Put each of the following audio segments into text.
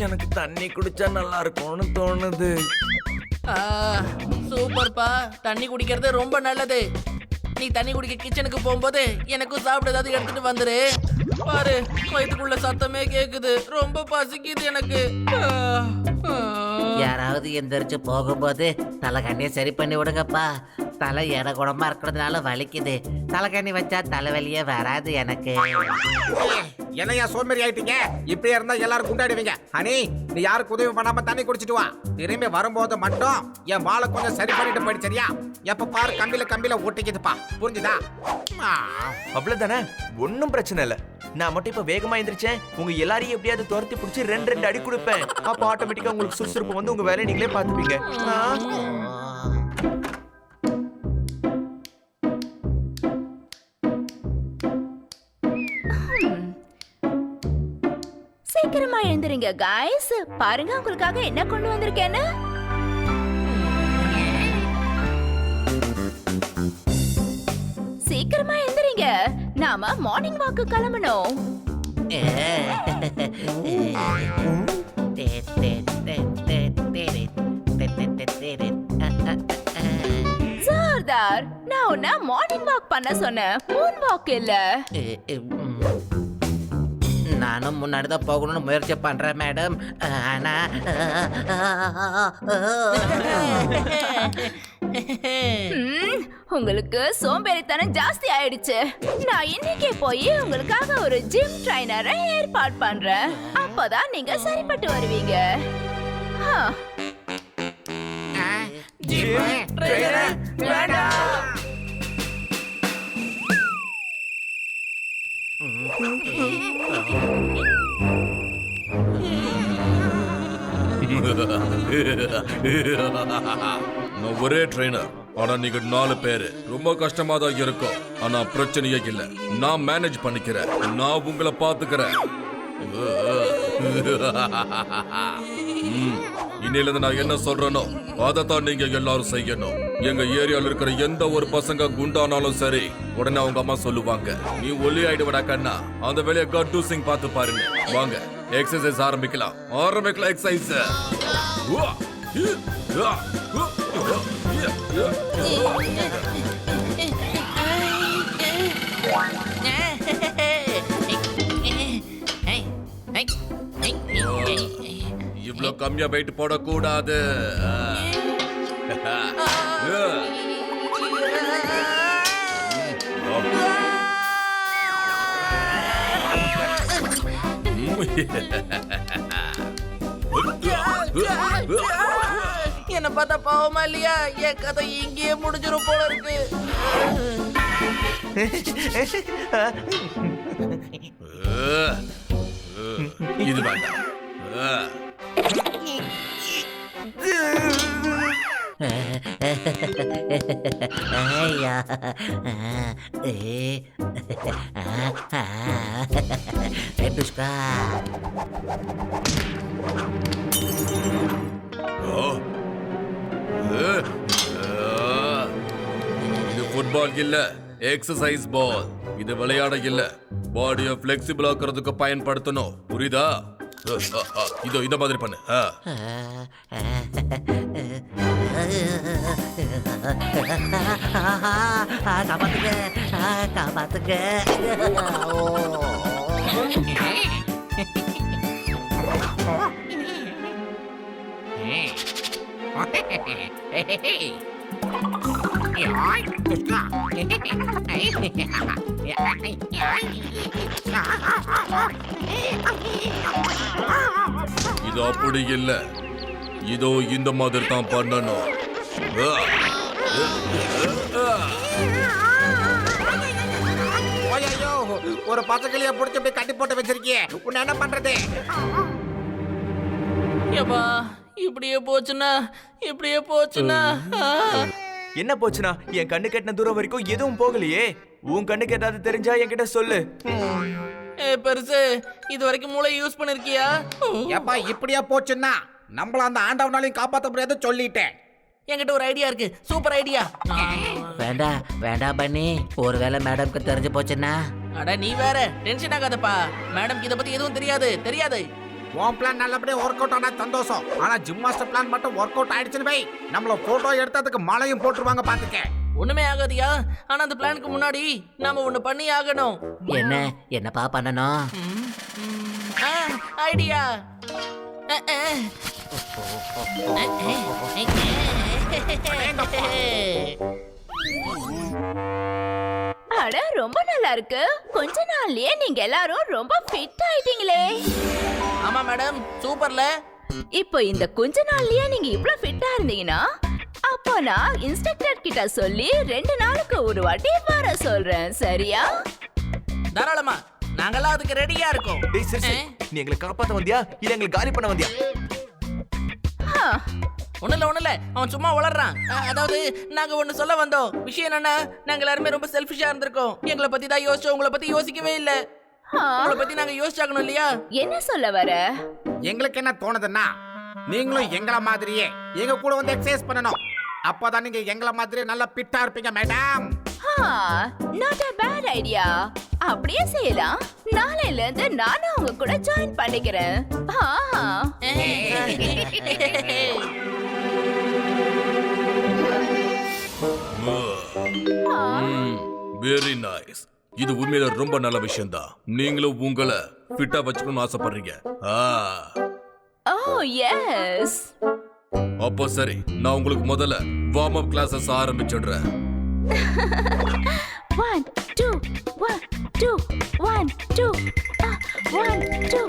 எனக்கு தண்ணி குடிச்சா நல்லா இருக்கும்னு தோணுது. சூப்பர்ப்பா, தண்ணி குடிக்கிறது ரொம்ப நல்லது. நீ தண்ணி குடிக்க கிச்சனுக்கு போகும்போது எனக்கும் சாப்பிட ஏதாவது எடுத்துட்டு வந்துரு. பாரு, வயிற்றுக்குள்ள சத்தமே கேக்குது, ரொம்ப பசிக்குது எனக்கு. யாராவது எந்திரிச்சு போகும்போது தலைகண்ணியை சரி பண்ணி விடுங்கப்பா. தலை எடை குடமா இருக்கிறதுனால வலிக்குது. தலைகண்ணி வச்சா தலைவலியே வராது எனக்கு. என்னையா சோம்பேறி ஆயிட்டீங்க? இப்படியே இருந்தா எல்லாரும் குண்டாடுவீங்க. ஹனி, நீ யாருக்கு உதவி பண்ணாம தண்ணி குடிச்சிட்டு வா. திரும்பி வரும்போது மட்டும் என் வாழை கொஞ்சம் சரி பண்ணிட்டு போயிடு, சரியா? எப்ப பாரு கம்பியில ஒட்டிக்குதுப்பா, புரிஞ்சுதா? அவ்வளவுதானே, ஒன்னும் பிரச்சனை இல்ல. நான் மட்டும் இப்ப வேகமா எந்திரிச்சேன், உங்க எல்லாரையும் எப்படியாவது துரத்தி பிடிச்சி 2 அடி கொடுப்பேன். அப்ப ஆட்டோமேட்டிக்கா உங்களுக்கு சுறுசுறுப்பு வந்து உங்க வேலையை நீங்களே பாத்துப்பீங்க. சீக்கிரமா எழுந்துருங்க गाइस. பாருங்க உங்களுக்காக என்ன கொண்டு வந்திருக்கேன்னு. சீக்கிரமா எழுந்துறீங்க, நாம மார்னிங் வாக்கு கிளம்பணும். சர்தார், நான் உன்னை மார்னிங் வாக் பண்ண சொன்னேன், மூன் வாக் இல்ல. நானும் முன்னாடி தான் போகணும்னு முயற்சி பண்றேன் மேடம். ஆனா உங்களுக்கு சோம்பேறித்தனம் ஜாஸ்தி ஆயிடுச்சு. நான் இன்னைக்கே போய் உங்களுக்காக ஒரு ஜிம் ட்ரைனரை ஏற்பாடு பண்றேன். அப்பதான் நீங்க சரிப்பட்டு வருவீங்க. நான் ஒரே ட்ரெயினர், ஆனா நீங்க 4 பேரு. ரொம்ப கஷ்டமா தான் இருக்கும், ஆனா பிரச்சனையே இல்ல. நான் மேனேஜ் பண்ணிக்கிறேன், நான் உங்களை பாத்துக்கிறேன். இன்னையில இருந்து நான் என்ன சொல்றேனோ அதைத்தான் நீங்க எல்லாரும் செய்யணும். எங்க ஏரியால இருக்கிற எந்த ஒரு பசங்க குண்டானாலும் சரி, உடனே அவங்க அம்மா சொல்லுவாங்க, நீ ஒல்லி ஆயிடுவடா கண்ணா. அந்த வேலையை கட்டு சிங் பார்த்து பாருங்க. வாங்க, எக்ஸசைஸ் ஆரம்பிக்கலாம். எக்ஸசைஸ். இவ்ளோ கம்மியா வெயிட் போடக்கூடாது. என்ன பார்த்தா பாவமா இல்லையா? என் கதை இங்கேயே முடிஞ்சிரும் போல இருக்கு. இது வேண்டாம். இது ஃபுட்பால் இல்ல, எக்ஸசைஸ் பால். இது விளையாட இல்ல, பாடியை பிளெக்சிபிள் ஆக்குறதுக்கு பயன்படுத்தணும், புரியுதா? இதோ இந்த மாதிரி பண்ணு. காப்பாத்துங்க, காப்பாத்துங்க. இது அப்படி இல்ல, இதோ இந்த மாதிரி தான் பண்ணணும். ஒரு பச்சைக்கிளிய புடிச்சு போய் கட்டி போட்டு வச்சிருக்கியே, உன்னை என்ன பண்றது? ஏப்பா, இப்படியே போச்சுன்னா என்ன போச்சுனா, என் கண்ணு கெட்டின தூரம் வரைக்கும் எதுவும் போகலையே. உன் கண்ணுக்கு ஏதாவது தெரிஞ்சா என்கிட்ட சொல்லு. பெருசு, இது வரைக்கும் மூளை யூஸ் பண்ணிருக்கியா? ஏப்பா, இப்படியா போச்சுன்னா நம்மள அந்த ஆண்டவனாலையும் காப்பாற்ற முடியாது சொல்லிட்டேன். என்கிட்ட ஒரு ஐடியா இருக்கு, சூப்பர் ஐடியா. வேண்டாம் பண்ணி, ஒருவேளை மேடம்க்கு தெரிஞ்சு போச்சுன்னா? அட நீ வேற டென்ஷன் ஆகாதப்பா. மேடம் இத பத்தி எதுவும் தெரியாது. உன் பிளான் நல்லபடியா ஒர்க் அவுட் ஆனா சந்தோஷம். ஆனா ஜிம் மாஸ்டர் பிளான் மட்டும் ஒர்க் அவுட் ஆயிடுச்சுன்னு வை, நம்மள போட்டோ எடுத்ததுக்கு மழையும் போட்டுருவாங்க பாத்துக்க. ஒண்ணுமே ஆகாதியா. ஆனா அந்த பிளானுக்கு முன்னாடி நாம ஒண்ணு பண்ணி ஆகணும். என்னப்பா பண்ணணும்? ஐடியா. அட ரொம்ப நல்லா இருக்கு. கொஞ்ச நாள்லயே நீங்க எல்லாரும் ரொம்ப ஃபிட் ஆயிட்டீங்களே. ஆமா மேடம், சூப்பர்ல. இப்போ இந்த கொஞ்ச நாள்லயே நீங்க இவ்ளோ ஃபிட்டா இருந்தீங்கன்னா அப்போ நான் இன்ஸ்ட்ரக்டர் கிட்ட சொல்லி 2 நாளுக்கு ஒரு வாட்டி வர சொல்றேன், சரியா? தாராளமா, நாங்கெல்லாம் அதுக்கு ரெடியா இருக்கோம். டேய் சிறுசு, நீ எங்களை காப்பாத்த வந்தியா இல்ல எங்களை காலி பண்ண வந்தியா? ஆ, ஒண்ணுல அவன் சும்மா வளர்றான். அதாவது நாங்க ஒண்ணு சொல்ல வந்தோம். விஷயம் என்னன்னா, நாங்க எல்லாருமே ரொம்ப செல்ஃபிஷா இருந்திருக்கோம். எங்களை பத்தி தான் யோசிச்சோம், உங்களை பத்தி யோசிக்கவே இல்ல. ஆ, உங்களை பத்தி நாங்க யோசிச்சாகணும் இல்லையா? என்ன சொல்ல வர? எங்களுக்கு என்ன தோணுதுன்னா, நீங்களும் எங்கள மாதிரியே எங்க கூட வந்து எக்ஸசைஸ் பண்ணணும். அப்பதான் நீங்க எங்கள மாதிரியே நல்லா ஃபிட்டா இருப்பீங்க madam. Not a bad idea. அப்படியே செய்யலாம். நாளையில இருந்து நானும் உங்க கூட ஜாயின் பண்ணிக்கிறேன். Very nice. இது உண்மையில ரொம்ப நல்ல விஷயம் தான். நீங்களும் உங்களை ஃபிட்டா வச்சுக்கணும்னு ஆசைப்படுறீங்க. ஓ எஸ். அப்போ சரி, நான் உங்களுக்கு முதல்ல வார்ம் அப் கிளாஸஸ் ஆரம்பிச்சிடுறேன். 1 2 1 2 1 2 1 2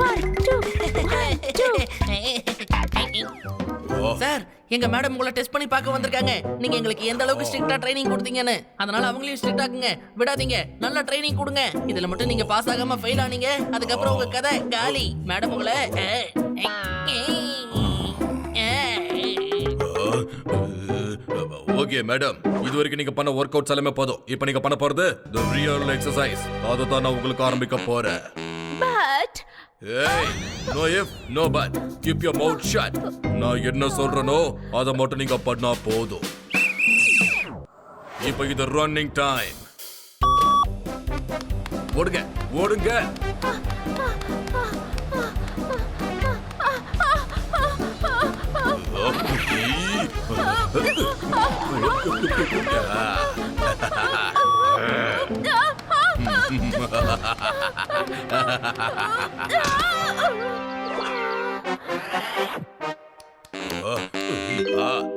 1 2 சார், எங்க மேடம் உங்களை டெஸ்ட் பண்ணி பார்க்க வந்திருக்காங்க. நீங்க எங்களுக்கு எந்த அளவுக்கு ஸ்ட்ரிக்ட்டா ட்ரைனிங் கொடுத்தீங்கன்னு. அதனால அவங்களையும் ஸ்ட்ரிக்ட் ஆக்குங்க, விடாதீங்க. நல்ல ட்ரைனிங் கொடுங்க. இதுல மட்டும் நீங்க பாஸ் ஆகாம ஃபெயில் ஆனீங்க, அதுக்கப்புறம் உங்க கதை காலி. மேடம் உங்களை ஓகே மேடம், இது வரைக்கும் நீங்க பண்ண ஒர்க் அவுட்ஸ் எல்லாமே போதும். இப்போ நீங்க பண்ண போறது the real exercise. அதை தான் நான் உங்களுக்கு ஆரம்பிக்க போறேன். பட் ஏய், no if, no but. Keep your mouth shut. நான் என்ன சொல்றேனோ அதை மட்டும் நீங்க பண்ணா போதும். இப்போ இது ரன்னிங் டைம். ஓடுங்க ஓடுங்க.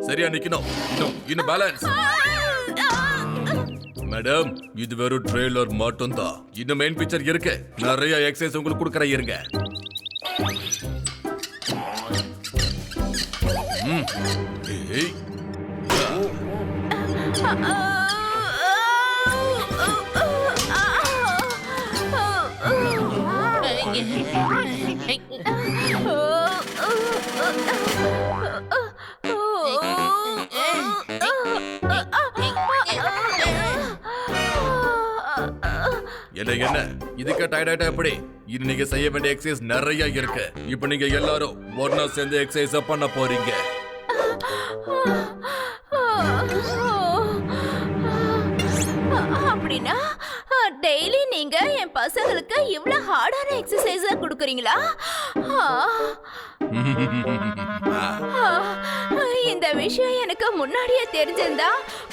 சரியா நிக்கணும். இன்னும் பேலன்ஸ். மேடம், இது வெறும் ட்ரெய்லர் மட்டும் தான். இன்னும் மெயின் பிக்சர் இருக்கு. நிறைய எக்ஸசைஸ் உங்களுக்கு கொடுக்கறேன், இருங்க. ஏய், என்ன இதுக்கு டயர்ட் ஆயிட்டா எப்படி? இது நீங்க செய்ய வேண்டிய எக்ஸசைஸ் நிறைய இருக்கு. இப்போ நீங்க எல்லாரும் ஒண்ணா சேர்ந்து எக்ஸசைஸ் பண்ண போறீங்க. அப்படின்னா டெய்லி நீங்க என் பசங்களுக்கு இவ்வளவு ஹார்டான எக்ஸசைஸ் கொடுக்குறீங்களா? இந்த விஷயம் எனக்கு முன்னாடியே தெரிஞ்சிருந்தா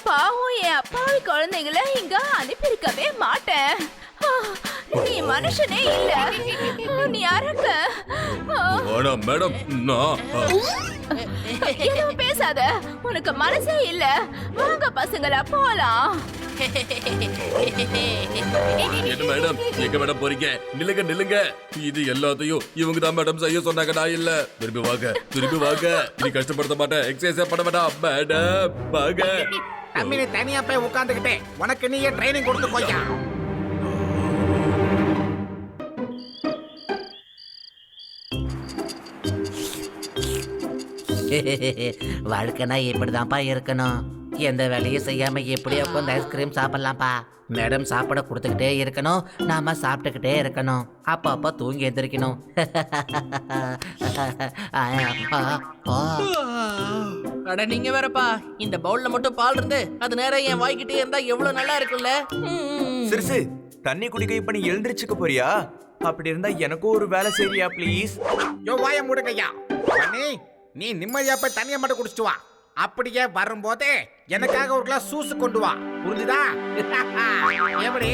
பாவம் என் அப்பாவி குழந்தைகளை இங்க அனுப்பியிருக்கவே மாட்டேன். நீ மனுஷனே இல்ல, நீ அரக்க. மேடம், நான் எதுவும் பேசாத, உனக்கு மனசே இல்ல. வாங்க பசங்களா போலாம். என்ன மேடம், எங்க மேடம் போறீங்க? நில்லுங்க. இது எல்லாத்தையும் இவங்க தான் மேடம் செய்ய சொன்னாங்க, நான் இல்ல. திரும்பி வாங்க. நீ கஷ்டப்படுத்த மாட்டேன். எக்ஸசைஸ் பண்ண வேண்டாம் மேடம், வாங்க. தம்பி, நீ தனியா போய் உட்கார்ந்துகிட்டே உனக்கு நீயே ட்ரைனிங் கொடுத்து போய்யா. வாழ்க்கைனா இப்படிதான்ப்பா இருக்கணும். எந்த வேலையும் செய்யாம எப்படியே உட்காந்து ஐஸ்கிரீம் சாப்பிடலாம்ப்பா. மேடம் சாப்பிட கொடுத்துக்கிட்டே இருக்கணும், நாம சாப்பிட்டுக்கிட்டே இருக்கணும். அப்பப்ப தூங்கி எந்திரிக்கணும். அட நீங்க வேறப்பா, இந்த பவுல்ல மட்டும் பால் இருந்து அது நேரா என் வாய்க்கிட்டே இருந்தா எவ்வளவு நல்லா இருக்கும்ல. சிறுசு, தண்ணி குடிக்க இப்ப நீ எழுந்திருச்சுக்க போறியா? அப்படி இருந்தா எனக்கும் ஒரு வேலை செய்றியா ப்ளீஸ்? யோ வாய முடுங்கய்யா. அண்ணி நீ நிம்மதியா போய் தண்ணியை மட்டும் குடிச்சிட்டு வா. அப்படியே வரும்போது எனக்காக ஒரு கிளாஸ் ஜூஸ் கொண்டு வா. புரிஞ்சுதா? எப்படி?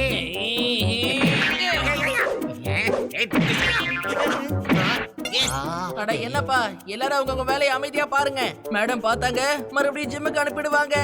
அட என்னப்பா எல்லாரும் அவங்க வேலையை அமைதியா பாருங்க. மேடம் பார்த்தாங்க மறுபடியும் ஜிம்முக்கு அனுப்பிடுவாங்க.